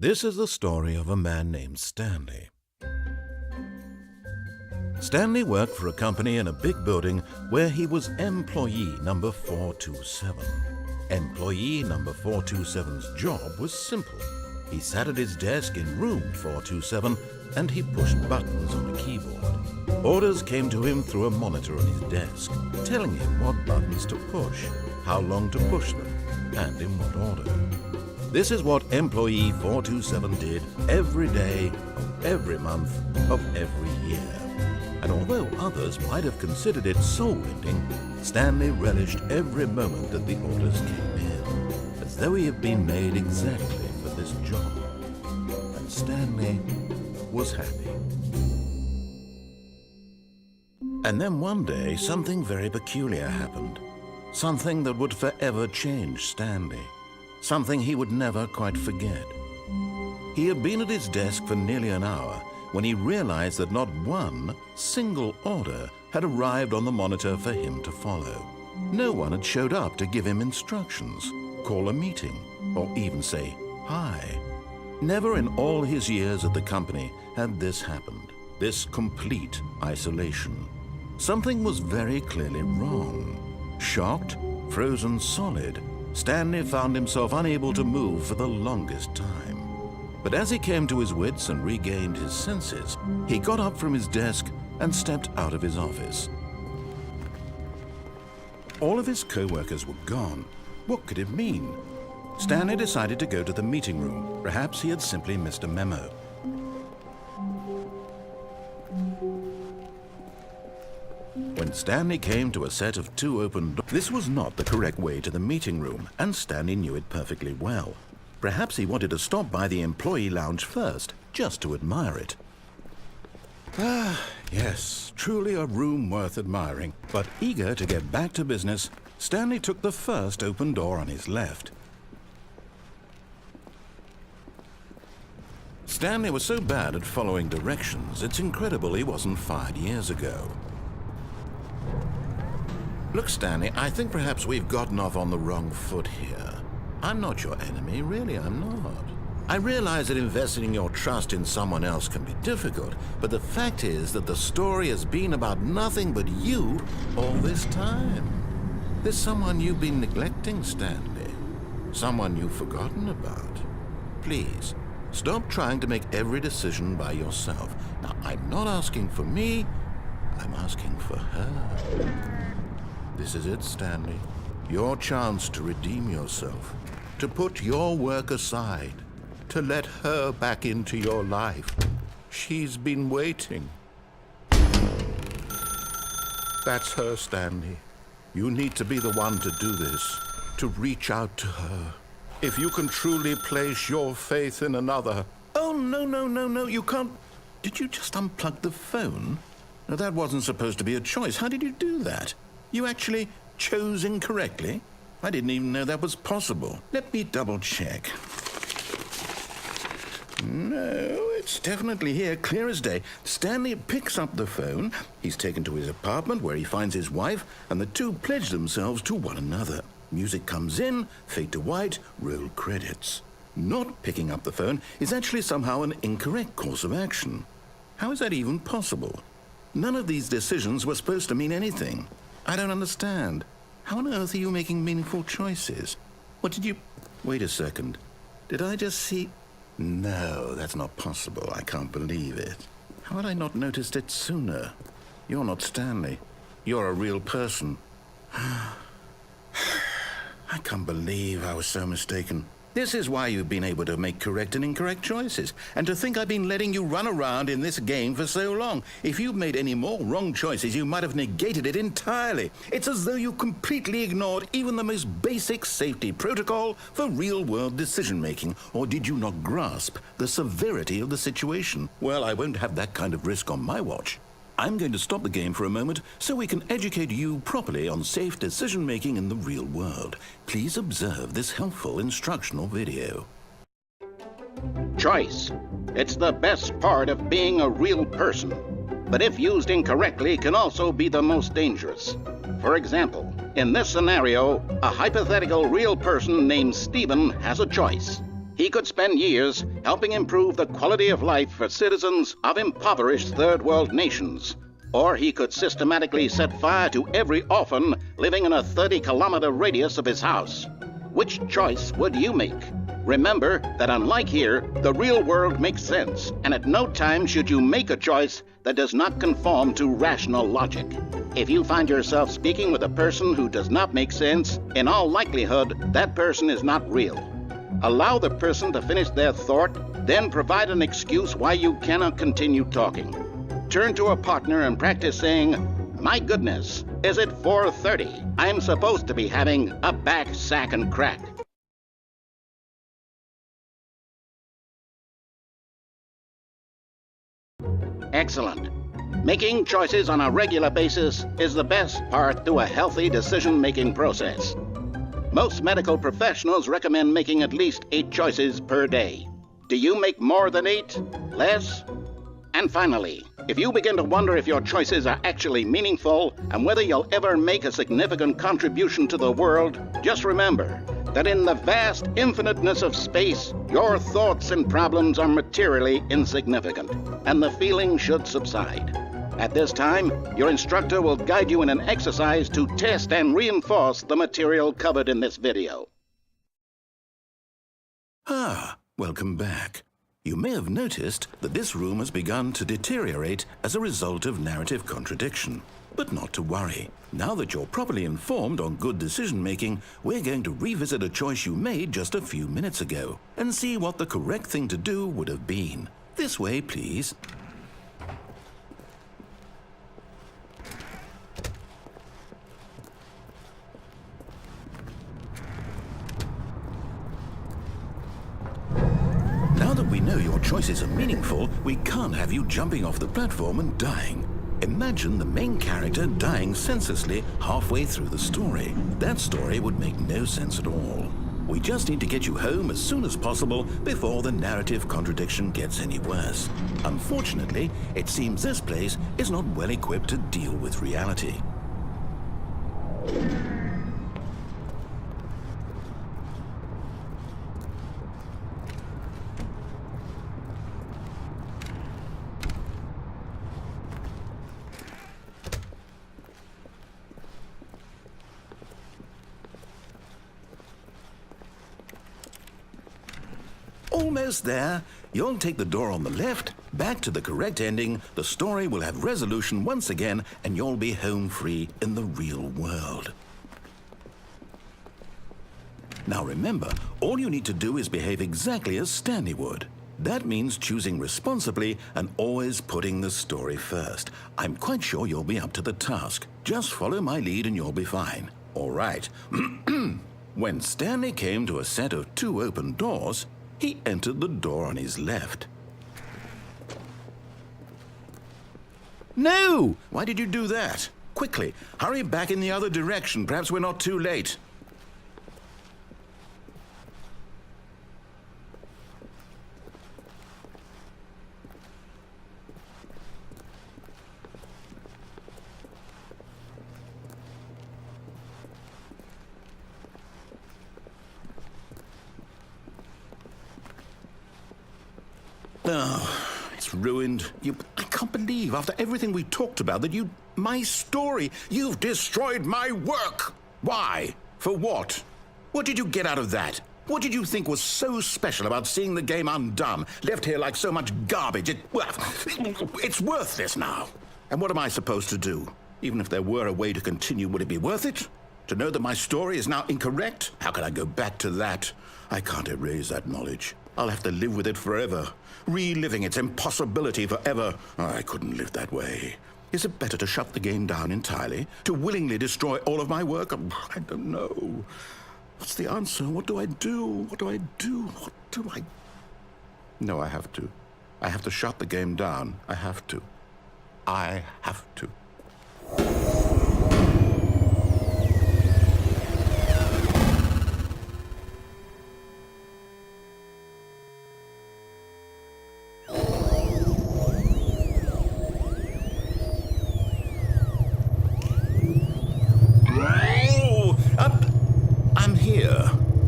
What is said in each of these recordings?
This is the story of a man named Stanley. Stanley worked for a company in a big building where he was employee number 427. Employee number 427's job was simple. He sat at his desk in room 427 and he pushed buttons on a keyboard. Orders came to him through a monitor on his desk, telling him what buttons to push, how long to push them, and in what order. This is what employee 427 did every day of every month of every year. And although others might have considered it soul-ending, Stanley relished every moment that the orders came in, as though he had been made exactly for this job. And Stanley was happy. And then one day, something very peculiar happened. Something that would forever change Stanley. Something he would never quite forget. He had been at his desk for nearly an hour when he realized that not one single order had arrived on the monitor for him to follow. No one had showed up to give him instructions, call a meeting, or even say hi. Never in all his years at the company had this happened, this complete isolation. Something was very clearly wrong. Shocked, frozen solid, Stanley found himself unable to move for the longest time. But as he came to his wits and regained his senses, he got up from his desk and stepped out of his office. All of his co-workers were gone. What could it mean? Stanley decided to go to the meeting room. Perhaps he had simply missed a memo. When Stanley came to a set of two open doors, this was not the correct way to the meeting room, and Stanley knew it perfectly well. Perhaps he wanted to stop by the employee lounge first, just to admire it. Ah, yes, truly a room worth admiring. But eager to get back to business, Stanley took the first open door on his left. Stanley was so bad at following directions, it's incredible he wasn't fired years ago. Look, Stanley, I think perhaps we've gotten off on the wrong foot here. I'm not your enemy, really, I'm not. I realize that investing your trust in someone else can be difficult, but the fact is that the story has been about nothing but you all this time. There's someone you've been neglecting, Stanley. Someone you've forgotten about. Please, stop trying to make every decision by yourself. Now, I'm not asking for me, I'm asking for her. This is it, Stanley. Your chance to redeem yourself, to put your work aside, to let her back into your life. She's been waiting. That's her, Stanley. You need to be the one to do this, to reach out to her. If you can truly place your faith in another. Oh, no, you can't. Did you just unplug the phone? No, that wasn't supposed to be a choice. How did you do that? You actually chose incorrectly? I didn't even know that was possible. Let me double check. No, it's definitely here, clear as day. Stanley picks up the phone. He's taken to his apartment where he finds his wife, and the two pledge themselves to one another. Music comes in, fade to white, roll credits. Not picking up the phone is actually somehow an incorrect course of action. How is that even possible? None of these decisions were supposed to mean anything. I don't understand. How on earth are you making meaningful choices? What did you... Wait a second. Did I just see... No, that's not possible. I can't believe it. How had I not noticed it sooner? You're not Stanley. You're a real person. I can't believe I was so mistaken. This is why you've been able to make correct and incorrect choices. And to think I've been letting you run around in this game for so long. If you'd made any more wrong choices, you might have negated it entirely. It's as though you completely ignored even the most basic safety protocol for real-world decision-making. Or did you not grasp the severity of the situation? Well, I won't have that kind of risk on my watch. I'm going to stop the game for a moment so we can educate you properly on safe decision-making in the real world. Please observe this helpful instructional video. Choice. It's the best part of being a real person. But if used incorrectly, can also be the most dangerous. For example, in this scenario, a hypothetical real person named Stephen has a choice. He could spend years helping improve the quality of life for citizens of impoverished third world nations. Or he could systematically set fire to every orphan living in a 30-kilometer radius of his house. Which choice would you make? Remember that unlike here, the real world makes sense, and at no time should you make a choice that does not conform to rational logic. If you find yourself speaking with a person who does not make sense, in all likelihood, that person is not real. Allow the person to finish their thought, then provide an excuse why you cannot continue talking. Turn to a partner and practice saying, "My goodness, is it 4:30? I'm supposed to be having a back, sack, and crack." Excellent. Making choices on a regular basis is the best part to a healthy decision-making process. Most medical professionals recommend making at least 8 choices per day. Do you make more than 8? Less? And finally, if you begin to wonder if your choices are actually meaningful and whether you'll ever make a significant contribution to the world, just remember that in the vast infiniteness of space, your thoughts and problems are materially insignificant, and the feeling should subside. At this time, your instructor will guide you in an exercise to test and reinforce the material covered in this video. Welcome back. You may have noticed that this room has begun to deteriorate as a result of narrative contradiction. But not to worry. Now that you're properly informed on good decision-making, we're going to revisit a choice you made just a few minutes ago and see what the correct thing to do would have been. This way, please. Now that we know your choices are meaningful, we can't have you jumping off the platform and dying. Imagine the main character dying senselessly halfway through the story. That story would make no sense at all. We just need to get you home as soon as possible before the narrative contradiction gets any worse. Unfortunately, it seems this place is not well equipped to deal with reality. Almost there. You'll take the door on the left, back to the correct ending, the story will have resolution once again, and you'll be home free in the real world. Now remember, all you need to do is behave exactly as Stanley would. That means choosing responsibly and always putting the story first. I'm quite sure you'll be up to the task. Just follow my lead and you'll be fine. All right. When Stanley came to a set of 2 open doors, he entered the door on his left. No! Why did you do that? Quickly, hurry back in the other direction. Perhaps we're not too late. Oh, it's ruined. I can't believe, after everything we talked about, that my story, you've destroyed my work. Why? For what? What did you get out of that? What did you think was so special about seeing the game undone, left here like so much garbage? It's worthless now. And what am I supposed to do? Even if there were a way to continue, would it be worth it? To know that my story is now incorrect? How can I go back to that? I can't erase that knowledge. I'll have to live with it forever, reliving its impossibility forever. I couldn't live that way. Is it better to shut the game down entirely? To willingly destroy all of my work? I don't know. What's the answer? What do I do? What do I do? What do I... No, I have to. I have to shut the game down. I have to. I have to.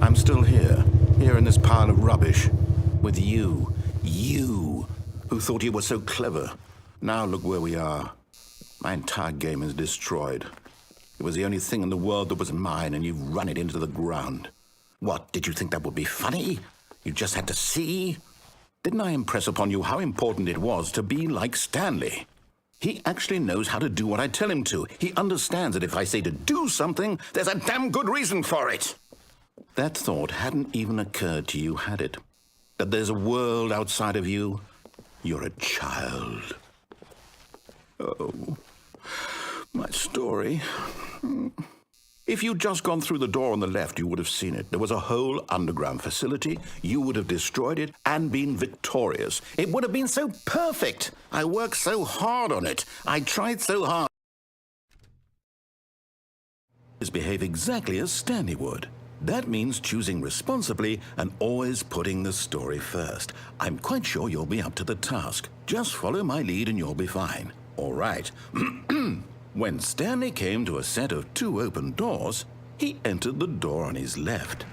I'm still here in this pile of rubbish. foolish. With you, who thought you were so clever. Now look where we are. My entire game is destroyed. It was the only thing in the world that was mine, and you've run it into the ground. What, did you think that would be funny? You just had to see? Didn't I impress upon you how important it was to be like Stanley? He actually knows how to do what I tell him to. He understands that if I say to do something, there's a damn good reason for it. That thought hadn't even occurred to you, had it? That there's a world outside of you? You're a child. Oh, my story. If you'd just gone through the door on the left, you would have seen it. There was a whole underground facility. You would have destroyed it and been victorious. It would have been so perfect. I worked so hard on it. I tried so hard. Behave exactly as Stanley would. That means choosing responsibly and always putting the story first. I'm quite sure you'll be up to the task. Just follow my lead and you'll be fine. All right. When Stanley came to a set of 2 open doors, he entered the door on his left.